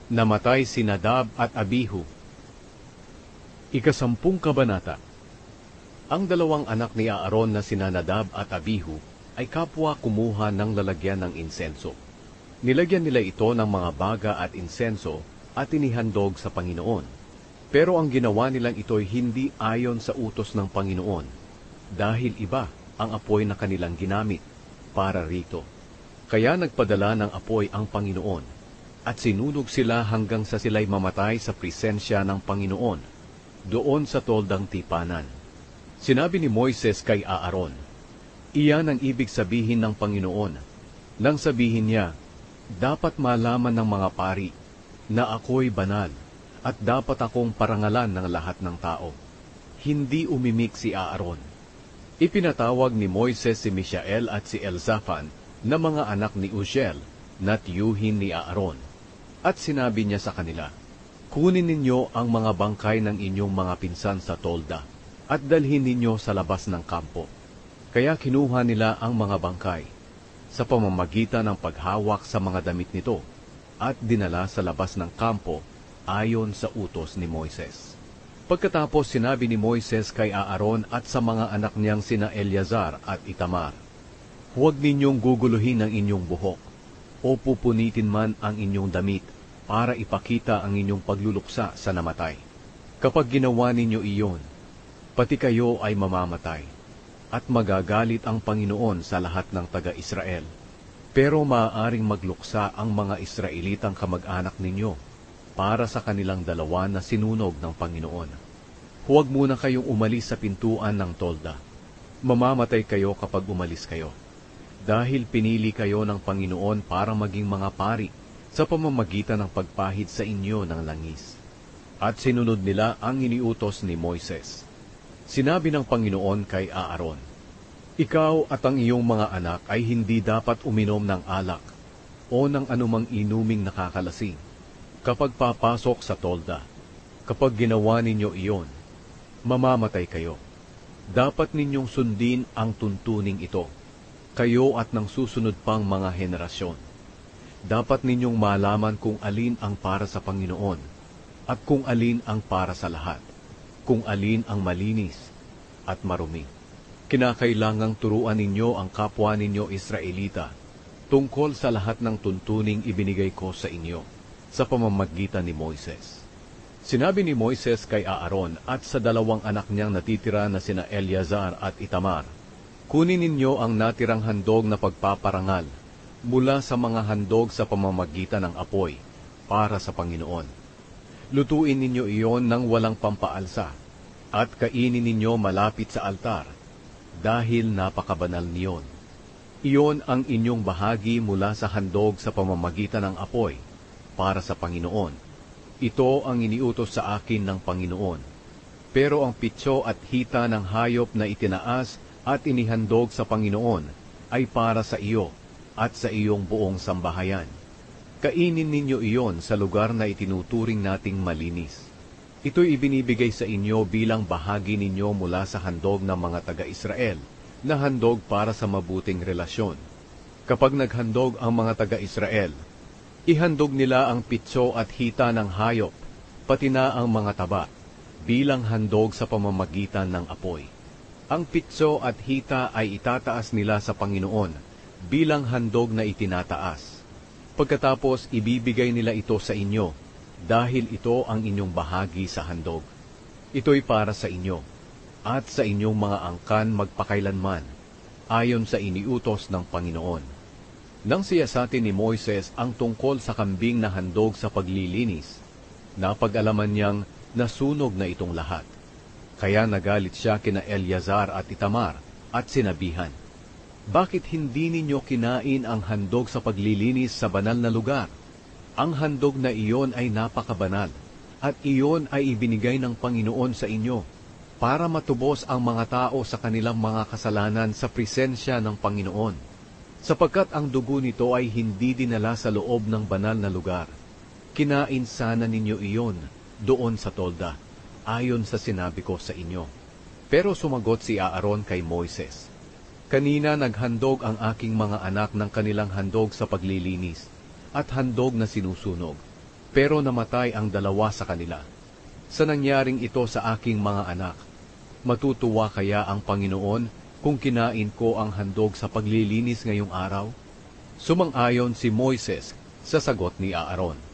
Namatay si Nadab at Abihu. Ikasampung kabanata. Ang dalawang anak ni Aaron na sina Nadab at Abihu ay kapwa kumuha ng lalagyan ng insenso. Nilagyan nila ito ng mga baga at insenso at inihandog sa Panginoon. Pero ang ginawa nilang ito'y hindi ayon sa utos ng Panginoon, dahil iba ang apoy na kanilang ginamit para rito. Kaya nagpadala ng apoy ang Panginoon, at sinunog sila hanggang sa sila'y mamatay sa presensya ng Panginoon, doon sa toldang tipanan. Sinabi ni Moises kay Aaron, iyan ang ibig sabihin ng Panginoon, nang sabihin niya, dapat malaman ng mga pari na ako'y banal, at dapat akong parangalan ng lahat ng tao. Hindi umimik si Aaron. Ipinatawag ni Moises si Mishael at si Elzaphan na mga anak ni Uziel na tiyuhin ni Aaron. At sinabi niya sa kanila, kunin ninyo ang mga bangkay ng inyong mga pinsan sa tolda, at dalhin ninyo sa labas ng kampo. Kaya kinuha nila ang mga bangkay, sa pamamagitan ng paghawak sa mga damit nito, at dinala sa labas ng kampo ayon sa utos ni Moises. Pagkatapos sinabi ni Moises kay Aaron at sa mga anak niyang sina Eleazar at Itamar, huwag ninyong guguluhin ang inyong buhok, o pupunitin man ang inyong damit, para ipakita ang inyong pagluluksa sa namatay. Kapag ginawa ninyo iyon, pati kayo ay mamamatay, at magagalit ang Panginoon sa lahat ng taga-Israel. Pero maaaring magluksa ang mga Israelitang kamag-anak ninyo para sa kanilang dalawa na sinunog ng Panginoon. Huwag muna kayong umalis sa pintuan ng tolda. Mamamatay kayo kapag umalis kayo, dahil pinili kayo ng Panginoon para maging mga pari sa pamamagitan ng pagpahid sa inyo ng langis. At sinunod nila ang iniutos ni Moises. Sinabi ng Panginoon kay Aaron, ikaw at ang iyong mga anak ay hindi dapat uminom ng alak o ng anumang inuming nakakalasing kapag papasok sa tolda. Kapag ginawa ninyo iyon, mamamatay kayo. Dapat ninyong sundin ang tuntuning ito, kayo at ng susunod pang mga henerasyon. Dapat ninyong malaman kung alin ang para sa Panginoon at kung alin ang para sa lahat, kung alin ang malinis at marumi. Kinakailangang turuan ninyo ang kapwa ninyo Israelita tungkol sa lahat ng tuntuning ibinigay ko sa inyo sa pamamagitan ni Moises. Sinabi ni Moises kay Aaron at sa dalawang anak niyang natitira na sina Eleazar at Itamar, kunin ninyo ang natirang handog na pagpaparangal mula sa mga handog sa pamamagitan ng apoy para sa Panginoon. Lutuin ninyo iyon ng walang pampaalsa at kainin ninyo malapit sa altar dahil napakabanal niyon. Iyon ang inyong bahagi mula sa handog sa pamamagitan ng apoy para sa Panginoon. Ito ang iniutos sa akin ng Panginoon. Pero ang pitso at hita ng hayop na itinaas at inihandog sa Panginoon ay para sa iyo at sa iyong buong sambahayan. Kainin ninyo iyon sa lugar na itinuturing nating malinis. Ito'y ibinibigay sa inyo bilang bahagi ninyo mula sa handog ng mga taga-Israel, na handog para sa mabuting relasyon. Kapag naghandog ang mga taga-Israel, ihandog nila ang pitso at hita ng hayop, pati na ang mga taba, bilang handog sa pamamagitan ng apoy. Ang pitso at hita ay itataas nila sa Panginoon, bilang handog na itinataas. Pagkatapos ibibigay nila ito sa inyo, dahil ito ang inyong bahagi sa handog. Ito'y para sa inyo, at sa inyong mga angkan magpakailanman, ayon sa iniutos ng Panginoon. Nang siyasatin ni Moises ang tungkol sa kambing na handog sa paglilinis, napag-alaman niyang nasunog na itong lahat. Kaya nagalit siya kina Eleazar at Itamar at sinabihan, bakit hindi ninyo kinain ang handog sa paglilinis sa banal na lugar? Ang handog na iyon ay napakabanal, at iyon ay ibinigay ng Panginoon sa inyo, para matubos ang mga tao sa kanilang mga kasalanan sa presensya ng Panginoon. Sapagkat ang dugo nito ay hindi dinala sa loob ng banal na lugar. Kinain sana ninyo iyon doon sa tolda, ayon sa sinabi ko sa inyo. Pero sumagot si Aaron kay Moises, kanina naghandog ang aking mga anak ng kanilang handog sa paglilinis, at handog na sinusunog. pero namatay ang dalawa sa kanila. Sa nangyaring ito sa aking mga anak, matutuwa kaya ang Panginoon kung kinain ko ang handog sa paglilinis ngayong araw? Sumang-ayon si Moises sa sagot ni Aaron.